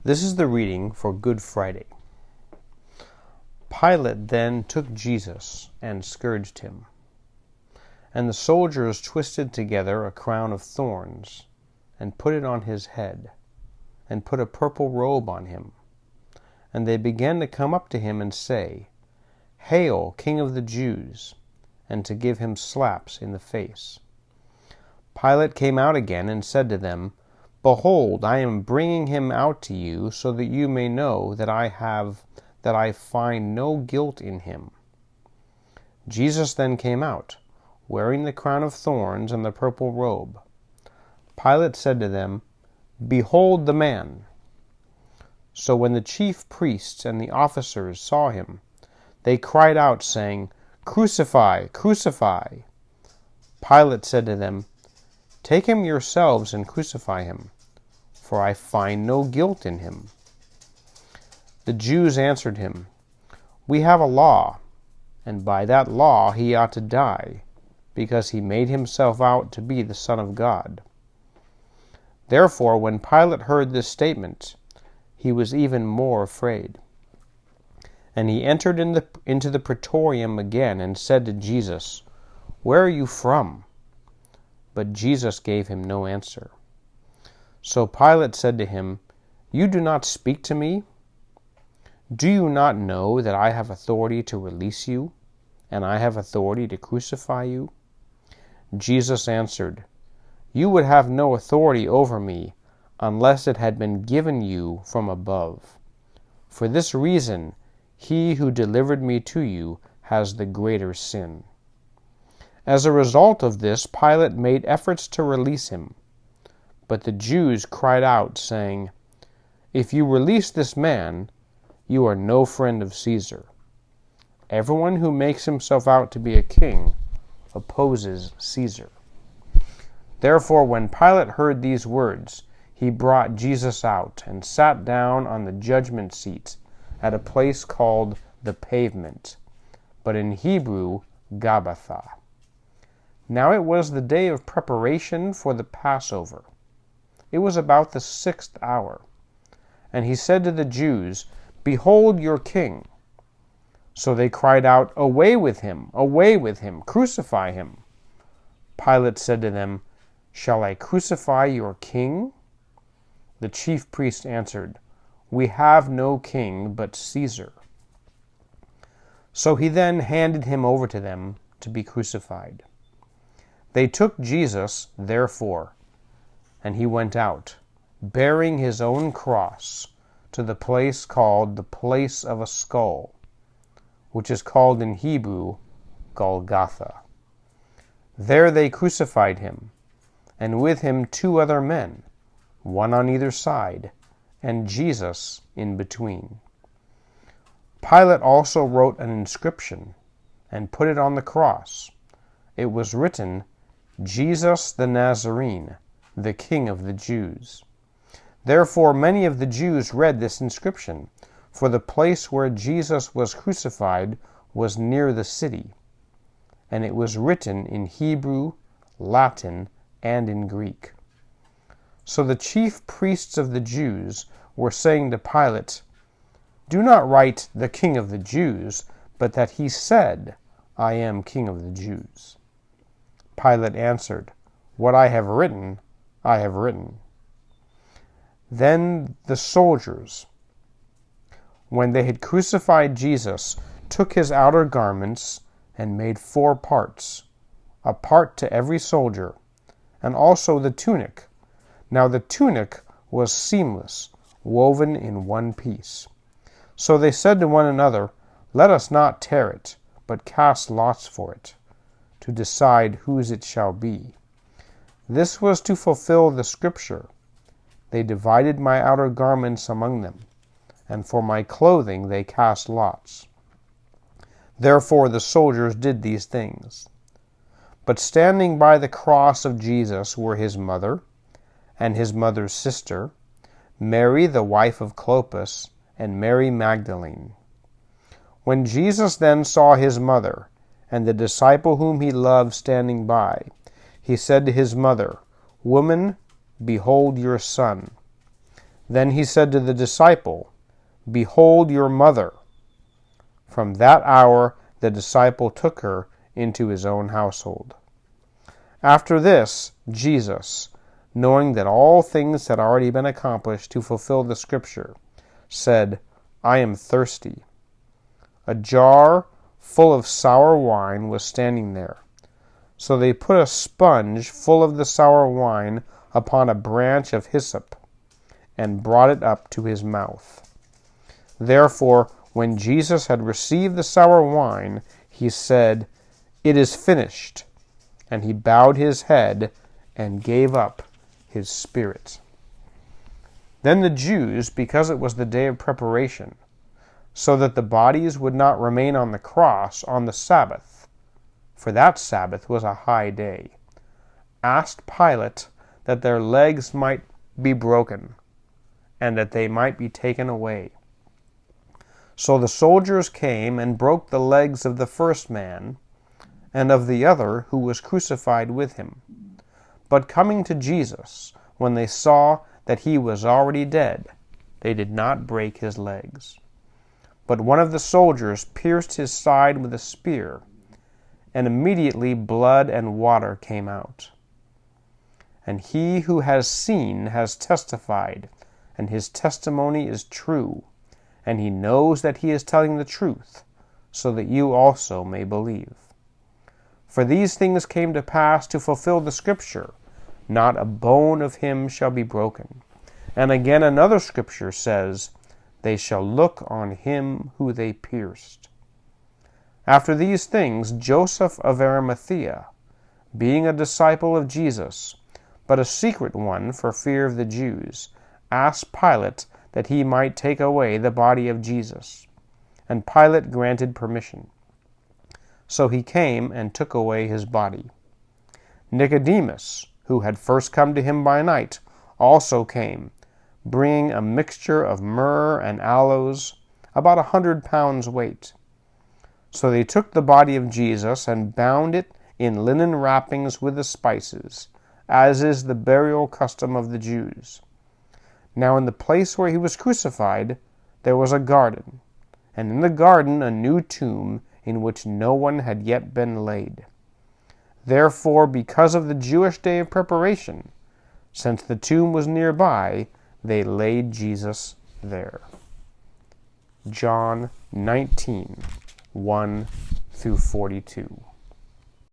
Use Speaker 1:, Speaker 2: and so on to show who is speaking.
Speaker 1: This is the reading for Good Friday. Pilate then took Jesus and scourged him. And the soldiers twisted together a crown of thorns, and put it on his head, and put a purple robe on him. And they began to come up to him and say, "Hail, King of the Jews!" and to give him slaps in the face. Pilate came out again and said to them, "Behold, I am bringing him out to you, so that you may know that I find no guilt in him." Jesus then came out, wearing the crown of thorns and the purple robe. Pilate said to them, "Behold the man." So when the chief priests and the officers saw him, they cried out, saying, "Crucify! Crucify!" Pilate said to them, "Take him yourselves and crucify him, for I find no guilt in him." The Jews answered him, "We have a law, and by that law he ought to die, because he made himself out to be the Son of God." Therefore, when Pilate heard this statement, he was even more afraid. And he entered into the praetorium again and said to Jesus, "Where are you from?" But Jesus gave him no answer. So Pilate said to him, "You do not speak to me? Do you not know that I have authority to release you, and I have authority to crucify you?" Jesus answered, "You would have no authority over me unless it had been given you from above. For this reason, he who delivered me to you has the greater sin." As a result of this, Pilate made efforts to release him. But the Jews cried out, saying, "If you release this man, you are no friend of Caesar. Everyone who makes himself out to be a king opposes Caesar." Therefore, when Pilate heard these words, he brought Jesus out and sat down on the judgment seat at a place called the Pavement, but in Hebrew, Gabbatha. Now it was the day of preparation for the Passover. It was about the 6th hour. And he said to the Jews, "Behold your king." So they cried out, "Away with him! Away with him! Crucify him!" Pilate said to them, "Shall I crucify your king?" The chief priests answered, "We have no king but Caesar." So he then handed him over to them to be crucified. They took Jesus, therefore, and he went out, bearing his own cross, to the place called the Place of a Skull, which is called in Hebrew Golgotha. There they crucified him, and with him 2 other men, one on either side, and Jesus in between. Pilate also wrote an inscription and put it on the cross. It was written, "Jesus the Nazarene, the King of the Jews." Therefore many of the Jews read this inscription, for the place where Jesus was crucified was near the city, and it was written in Hebrew, Latin, and in Greek. So the chief priests of the Jews were saying to Pilate, "Do not write the King of the Jews, but that he said, 'I am King of the Jews.'" Pilate answered, "What I have written, I have written." Then the soldiers, when they had crucified Jesus, took his outer garments and made 4 parts, a part to every soldier, and also the tunic. Now the tunic was seamless, woven in one piece. So they said to one another, "Let us not tear it, but cast lots for it, to decide whose it shall be." This was to fulfill the scripture, "They divided my outer garments among them, and for my clothing they cast lots." Therefore the soldiers did these things. But standing by the cross of Jesus were his mother, and his mother's sister, Mary the wife of Clopas, and Mary Magdalene. When Jesus then saw his mother, and the disciple whom he loved standing by, he said to his mother, "Woman, behold your son." Then he said to the disciple, "Behold your mother." From that hour the disciple took her into his own household. After this, Jesus, knowing that all things had already been accomplished to fulfill the Scripture, said, "I am thirsty." A jar full of sour wine was standing there. So they put a sponge full of the sour wine upon a branch of hyssop, and brought it up to his mouth. Therefore, when Jesus had received the sour wine, he said, "It is finished." And he bowed his head and gave up his spirit. Then the Jews, because it was the day of preparation, so that the bodies would not remain on the cross on the Sabbath, for that Sabbath was a high day, asked Pilate that their legs might be broken, and that they might be taken away. So the soldiers came and broke the legs of the first man, and of the other who was crucified with him. But coming to Jesus, when they saw that he was already dead, they did not break his legs. But one of the soldiers pierced his side with a spear, and immediately blood and water came out. And he who has seen has testified, and his testimony is true, and he knows that he is telling the truth, so that you also may believe. For these things came to pass to fulfill the Scripture, not a bone of him shall be broken. And again another Scripture says, they shall look on him who they pierced. After these things, Joseph of Arimathea, being a disciple of Jesus, but a secret one for fear of the Jews, asked Pilate that he might take away the body of Jesus. And Pilate granted permission. So he came and took away his body. Nicodemus, who had first come to him by night, also came, bringing a mixture of myrrh and aloes, about 100 pounds weight. So they took the body of Jesus and bound it in linen wrappings with the spices, as is the burial custom of the Jews. Now in the place where he was crucified there was a garden, and in the garden a new tomb in which no one had yet been laid. Therefore, because of the Jewish day of preparation, since the tomb was nearby, they laid Jesus there. John 19, 1 through 42.